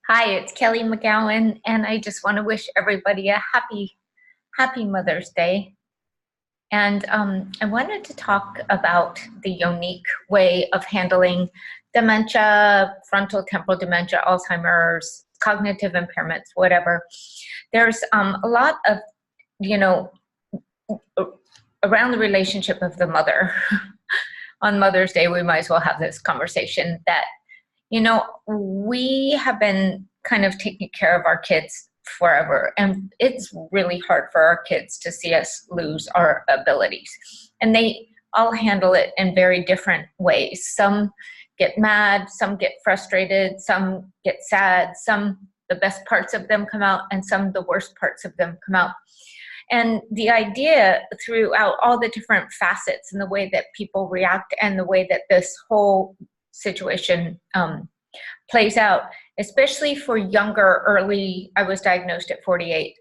Hi, it's Kelli McGowan, and I just want to wish everybody a happy Mother's Day. And I wanted to talk about the unique way of handling dementia, frontal temporal dementia, Alzheimer's, cognitive impairments, whatever. There's a lot of, you know, around the relationship of the mother. On Mother's Day, we might as well have this conversation that we have been kind of taking care of our kids forever, and it's really hard for our kids to see us lose our abilities. And they all handle it in very different ways. Some get mad, some get frustrated, some get sad, some the best parts of them come out, and some the worst parts of them come out. And the idea throughout all the different facets and the way that people react and the way that this whole situation plays out, especially for younger, I was diagnosed at 48.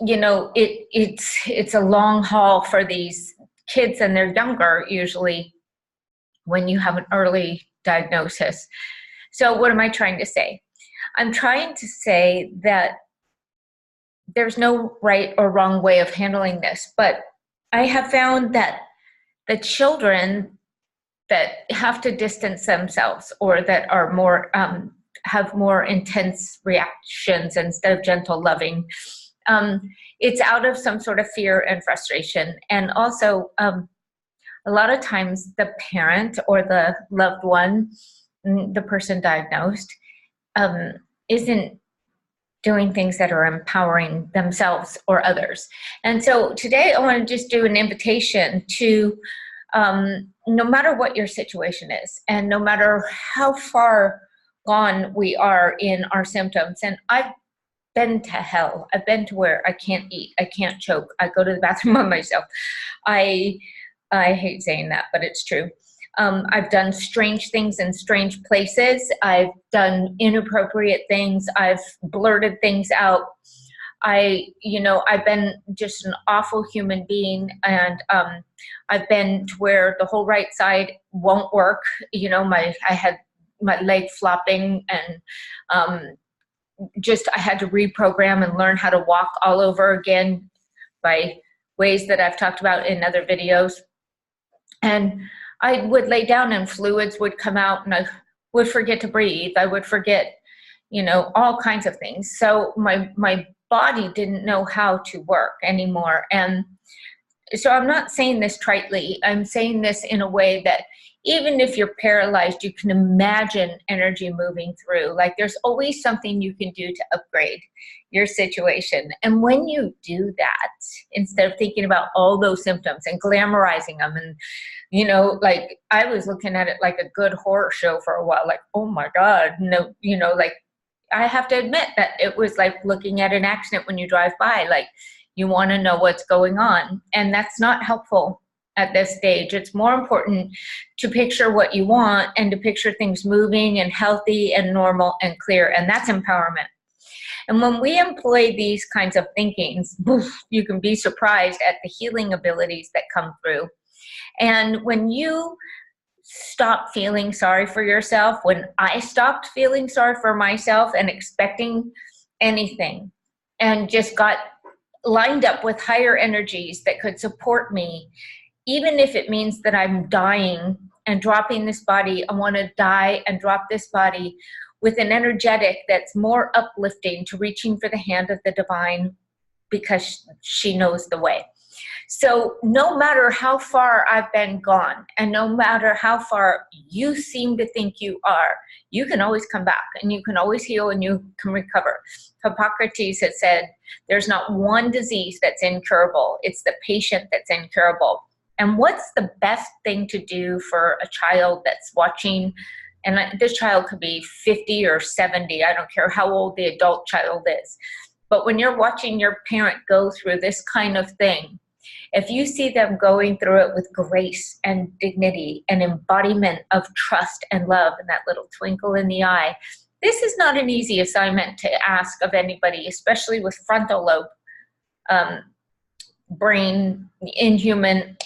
It's a long haul for these kids, and they're younger usually when you have an early diagnosis. So what am I trying to say? I'm trying to say that there's no right or wrong way of handling this, but I have found that the children that have to distance themselves or that are more have more intense reactions instead of gentle loving, it's out of some sort of fear and frustration. And also a lot of times the parent or the loved one, the person diagnosed, isn't doing things that are empowering themselves or others. And so today I want to just do an invitation to no matter what your situation is, and no matter how far gone we are in our symptoms, and I've been to hell. I've been to where I can't eat, I can't choke, I go to the bathroom on myself. I hate saying that, but it's true. I've done strange things in strange places. I've done inappropriate things. I've blurted things out. I've been just an awful human being, and I've been to where the whole right side won't work. I had my leg flopping, and I had to reprogram and learn how to walk all over again by ways that I've talked about in other videos. And I would lay down and fluids would come out, and I would forget to breathe. I would forget, all kinds of things. So my body didn't know how to work anymore. And so I'm not saying this tritely. I'm saying this in a way that even if you're paralyzed, you can imagine energy moving through. Like there's always something you can do to upgrade your situation. And when you do that, instead of thinking about all those symptoms and glamorizing them, and like I was looking at it like a good horror show for a while, like, oh my God, no, like I have to admit that it was like looking at an accident when you drive by, like you want to know what's going on. And that's not helpful at this stage. It's more important to picture what you want and to picture things moving and healthy and normal and clear. And that's empowerment. And when we employ these kinds of thinkings, you can be surprised at the healing abilities that come through. And when you stop feeling sorry for yourself, when I stopped feeling sorry for myself and expecting anything, and just got lined up with higher energies that could support me, even if it means that I'm dying and dropping this body, I want to die and drop this body with an energetic that's more uplifting to reaching for the hand of the divine, because she knows the way. So no matter how far I've been gone, and no matter how far you seem to think you are, you can always come back, and you can always heal, and you can recover. Hippocrates has said, there's not one disease that's incurable. It's the patient that's incurable. And what's the best thing to do for a child that's watching? And this child could be 50 or 70. I don't care how old the adult child is. But when you're watching your parent go through this kind of thing, if you see them going through it with grace and dignity and embodiment of trust and love and that little twinkle in the eye, this is not an easy assignment to ask of anybody, especially with frontal lobe brain, inhuman,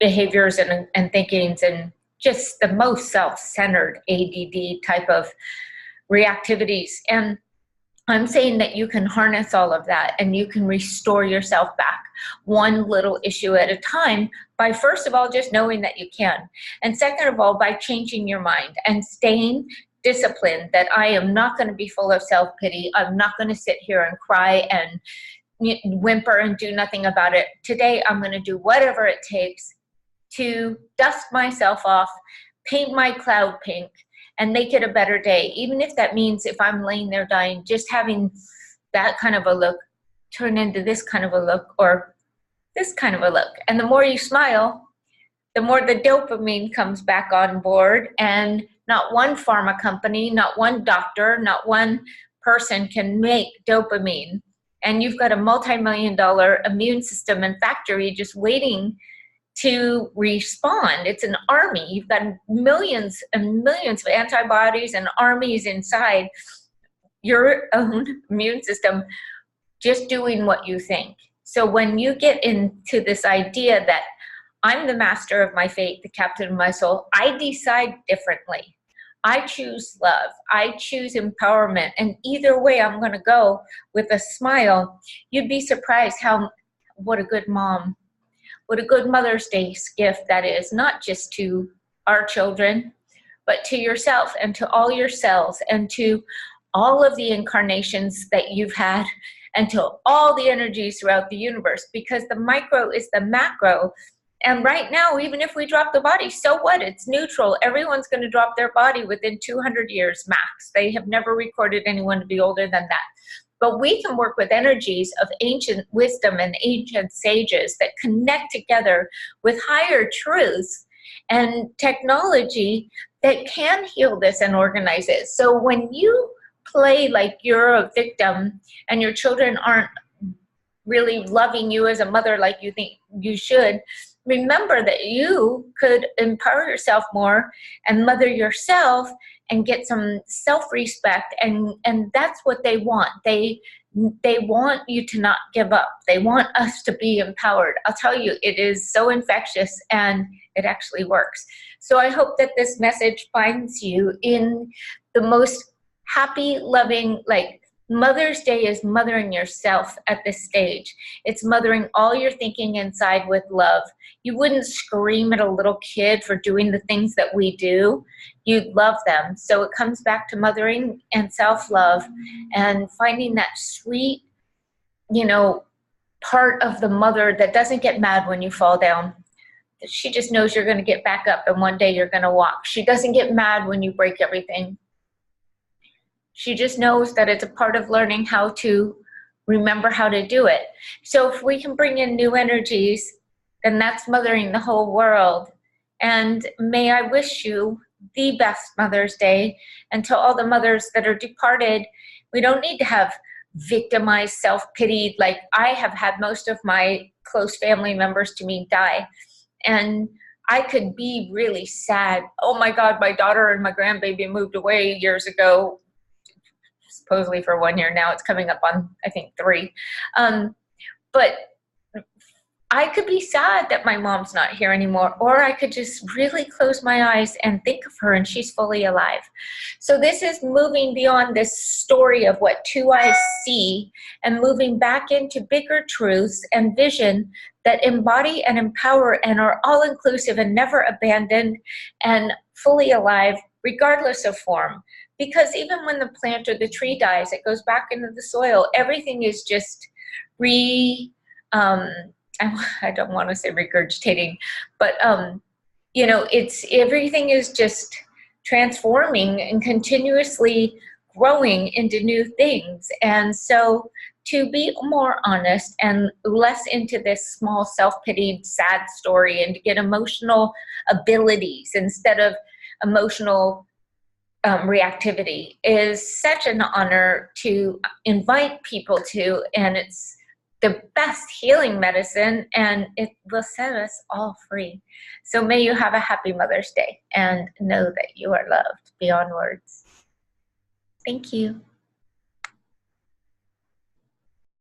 behaviors and thinkings, and just the most self-centered ADD type of reactivities. And I'm saying that you can harness all of that and you can restore yourself back one little issue at a time by, first of all, just knowing that you can. And second of all, by changing your mind and staying disciplined that I am not going to be full of self-pity. I'm not going to sit here and cry and whimper and do nothing about it. Today, I'm going to do whatever it takes to dust myself off, paint my cloud pink, and make it a better day. Even if that means if I'm laying there dying, just having that kind of a look turn into this kind of a look or this kind of a look. And the more you smile, the more the dopamine comes back on board, and not one pharma company, not one doctor, not one person can make dopamine. And you've got a multi-million-dollar immune system and factory just waiting to respond. It's an army. You've got millions and millions of antibodies and armies inside your own immune system just doing what you think. So when you get into this idea that I'm the master of my fate, the captain of my soul, I decide differently. I choose love. I choose empowerment. And either way, I'm going to go with a smile. You'd be surprised what a good mom, what a good Mother's Day gift that is, not just to our children, but to yourself and to all your cells and to all of the incarnations that you've had and to all the energies throughout the universe, because the micro is the macro. And right now, even if we drop the body, so what? It's neutral. Everyone's going to drop their body within 200 years max. They have never recorded anyone to be older than that. But we can work with energies of ancient wisdom and ancient sages that connect together with higher truths and technology that can heal this and organize it. So when you play like you're a victim and your children aren't really loving you as a mother like you think you should, remember that you could empower yourself more and mother yourself and get some self-respect, and that's what they want. They want you to not give up. They want us to be empowered. I'll tell you, it is so infectious and it actually works. So I hope that this message finds you in the most happy, loving, like, Mother's Day is mothering yourself at this stage. It's mothering all your thinking inside with love. You wouldn't scream at a little kid for doing the things that we do. You'd love them. So it comes back to mothering and self-love and finding that sweet, part of the mother that doesn't get mad when you fall down. She just knows you're going to get back up and one day you're going to walk. She doesn't get mad when you break everything. She just knows that it's a part of learning how to remember how to do it. So if we can bring in new energies, then that's mothering the whole world. And may I wish you the best Mother's Day. And to all the mothers that are departed, we don't need to have victimized, self-pitied, like I have had most of my close family members to me die. And I could be really sad. Oh my God, my daughter and my grandbaby moved away years ago, supposedly for 1 year. Now it's coming up on, I think, 3. But I could be sad that my mom's not here anymore, or I could just really close my eyes and think of her and she's fully alive. So this is moving beyond this story of what two eyes see and moving back into bigger truths and vision that embody and empower and are all-inclusive and never abandoned and fully alive, regardless of form. Because even when the plant or the tree dies, it goes back into the soil. Everything is just I don't want to say regurgitating, but it's everything is just transforming and continuously growing into new things. And so to be more honest and less into this small self-pitied sad story and to get emotional abilities instead of emotional reactivity is such an honor to invite people to, and it's the best healing medicine, and it will set us all free. So may you have a happy Mother's Day and know that you are loved beyond words. Thank you.